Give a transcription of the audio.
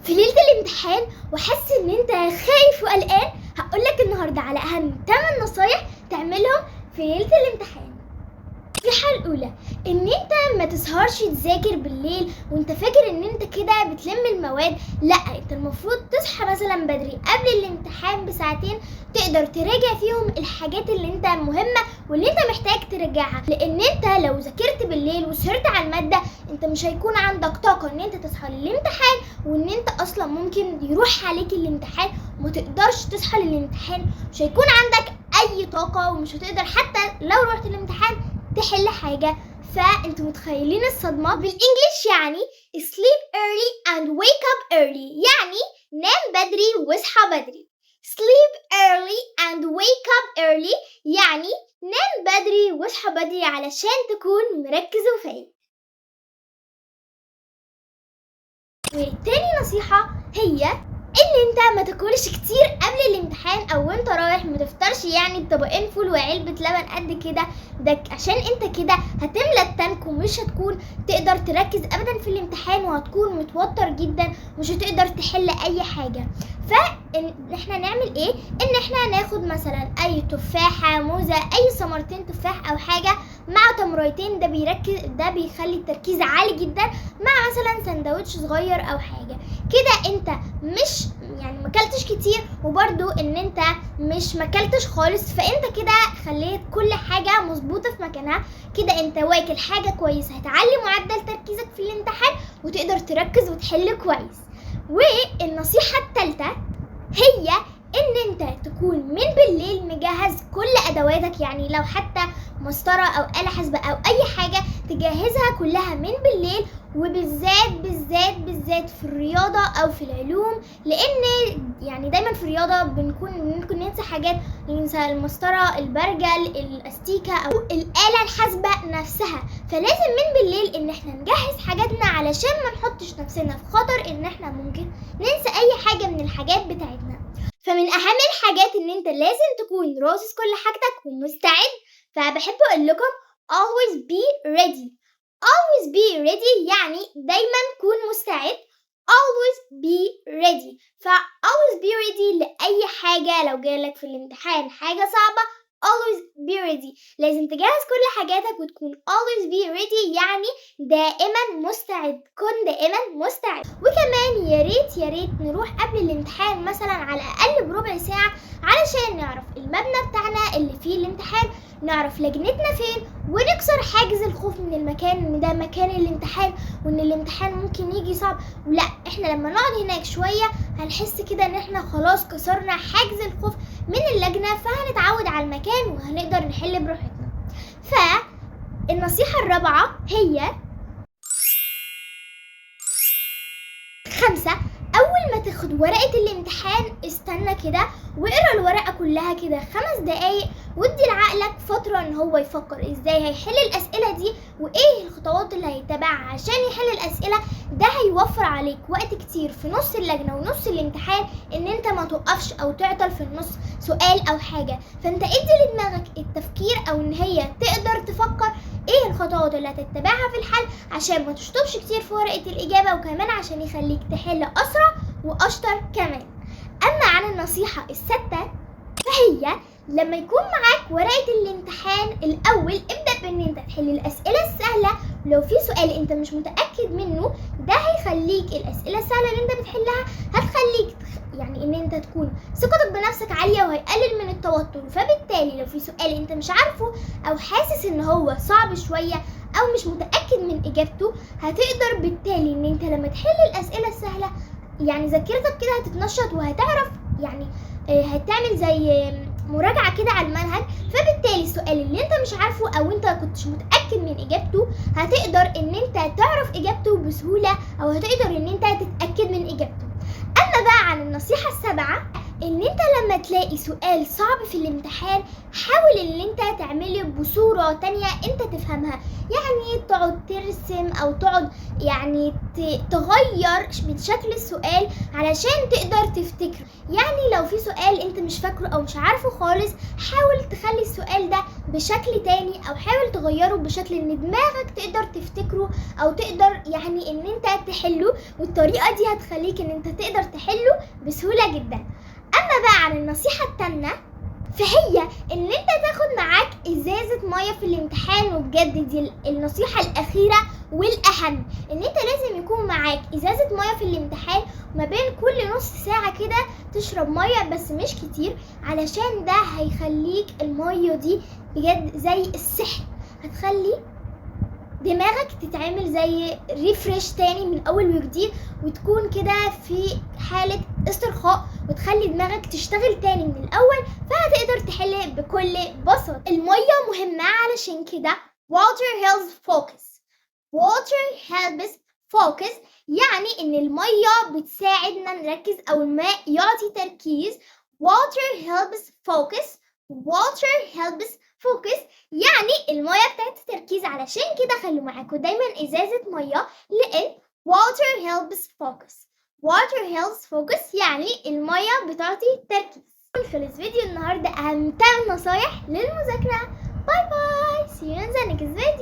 في ليلة الامتحان وحاسس ان انت خايف وقلقان، هقولك النهاردة على اهم 8 نصايح تعملهم في ليلة الامتحان. النصيحة الاولى ان انت ما تسهرش تذاكر بالليل وانت فاكر ان انت كده بتلم المواد. لا، انت المفروض تصحى مثلا بدري قبل الامتحان بساعتين تقدر تراجع فيهم الحاجات اللي انت مهمة واللي انت محتاج تراجعها، لان انت لو ذاكرت بالليل وسهرت على المادة انت مش هيكون عندك طاقة ان انت تصحى للامتحان، وان انت اصلا ممكن يروح عليك الامتحان وما تقدرش تصحى للامتحان، مش هيكون عندك اي طاقة ومش هتقدر حتى لو رحت الامتحان تحل حاجة. فانتوا متخيلين الصدمة؟ بالانجليش يعني sleep early and wake up early، يعني نام بدري واصحى بدري. sleep early and wake up early يعني نام بدري واصحى بدري علشان تكون مركز وفايق. وتاني نصيحة هي ان انت ما تاكلش كتير قبل الامتحان او وانت رايح، ما تفطرش يعني بطبقين فول وعلبة لبن قد كده، ده عشان انت كده هتملى التانك ومش هتكون تقدر تركز ابدا في الامتحان وهتكون متوتر جدا ومش هتقدر تحل اي حاجة. فاحنا نعمل ايه؟ ان احنا ناخد مثلا اي تفاحة، موزة، اي ثمرتين تفاح او حاجة مع تمرتين، ده بيخلي التركيز عالي جدا، مع مثلا سندوتش صغير او حاجة كده. انت مش يعني مكلتش كتير وبرضو ان انت مش مكلتش خالص، فانت كده خليت كل حاجة مظبوطة في مكانها. كده انت واكل حاجة كويسة هتعلي معدل تركيزك في الامتحان وتقدر تركز وتحل كويس. والنصيحة الثالثة هي ان انت تكون من بالليل مجهز كل ادواتك، يعني لو حتى مسطرة او آلة حاسبة او اي حاجة تجهزها كلها من بالليل، وبالذات بالذات بالذات في الرياضة او في العلوم، لان يعني دايما في الرياضة ممكن ننسى حاجات، ننسى المسطرة، البرجل، الاستيكة او الآلة الحاسبة نفسها. فلازم من بالليل ان احنا نجهز حاجاتنا علشان ما نحطش نفسنا في خطر ان احنا ممكن ننسى اي حاجة من الحاجات بتاعتنا. فمن اهم الحاجات ان انت لازم تكون راصص كل حاجتك ومستعد. فبحب اقول لكم always be ready. always be ready يعني دايما كون مستعد. always be ready. always be ready لأي حاجة. لو جالك في الامتحان حاجة صعبة always be ready، لازم تجهز كل حاجاتك وتكون always be ready، يعني دائما مستعد. كن دائما مستعد. وكمان يا ريت نروح قبل الامتحان مثلا على الأقل بربع ساعة علشان نعرف المبنى بتاعنا اللي فيه الامتحان، نعرف لجنتنا فين، ونكسر حاجز الخوف من المكان، ان ده مكان الامتحان وان الامتحان ممكن يجي صعب. ولا احنا لما نقعد هناك شوية هنحس كده ان احنا خلاص كسرنا حاجز الخوف من اللجنة، فهنتعود على المكان وهنقدر نحل براحتنا. فالنصيحة الرابعة هي 5. أول ما تاخد ورقة الامتحان استنى كده واقرا الورقة كلها كده 5 دقايق، وادي لعقلك فترة ان هو يفكر ازاي هيحل الأسئلة دي وايه الخطوات اللي هيتبعها عشان يحل الأسئلة. ده هيوفر عليك وقت كتير في نص اللجنة ونص الامتحان ان انت ما توقفش او تعطل في النص سؤال او حاجة. فانت ادي لدماغك التفكير او ان هي تقدر تفكر ايه الخطوات اللي هتتبعها في الحل عشان ما تشطبش كتير في ورقة الإجابة، وكمان عشان يخليك تحل أسرع وأشطر كمان. أما عن النصيحة السادسة فهي لما يكون معاك ورقة الامتحان الأول ابدأ بأن انت تحل الأسئلة السهلة. لو في سؤال انت مش متأكد منه ده هيخليك الأسئلة السهلة اللي انت بتحلها هتخليك يعني ان انت تكون ثقتك بنفسك عالية وهيقلل من التوتر. فبالتالي لو في سؤال انت مش عارفه او حاسس ان هو صعب شوية او مش متأكد من اجابته، هتقدر بالتالي ان انت لما تحل الأسئلة السهلة يعني ذاكرتك كده هتتنشط وهتعرف يعني هتعمل زي مراجعة كده على المنهج. فبالتالي السؤال اللي انت مش عارفه او انت كنتش متأكد من اجابته هتقدر ان انت تعرف اجابته بسهولة او هتقدر ان انت تتأكد من اجابته. اما بقى عن النصيحة السابعة ان انت لما تلاقي سؤال صعب في الامتحان حاول ان انت تعمله بصورة تانية انت تفهمها، يعني تقعد ترسم او تقعد يعني تغير من شكل السؤال علشان تقدر تفتكره. يعني لو في سؤال انت مش فاكره او مش عارفه خالص حاول تخلي السؤال ده بشكل تاني او حاول تغيره بشكل ان دماغك تقدر تفتكره او تقدر يعني ان انت تحله، والطريقة دي هتخليك ان انت تقدر تحله بسهولة جدا. اما بقى عن النصيحة التانية فهي ان انت تاخد معاك ازازة مية في الامتحان، وبجد دي النصيحة الاخيرة والاهم، ان انت لازم يكون معاك ازازة مية في الامتحان، ما بين كل نص ساعة كده تشرب مية بس مش كتير، علشان ده هيخليك المية دي بجد زي السحر، هتخلي دماغك تتعمل زي ريفريش تاني من اول وجديد، وتكون كده في حالة استرخاء، وتخلي دماغك تشتغل تاني من الاول، فهتقدر تحل بكل بساطة. المية مهمة علشان كده water helps focus. water helps focus يعني ان المية بتساعدنا نركز او الماء يعطي تركيز. water helps focus. water helps focus يعني المية بتاعت التركيز، علشان كده خلوا معاكم دايما ازازة مية، لان water helps focus. water helps focus يعني المية بتعطي تركيز. خلص فيديو النهاردة، اهم 8 نصايح للمذاكرة. باي باي، see you in the next video.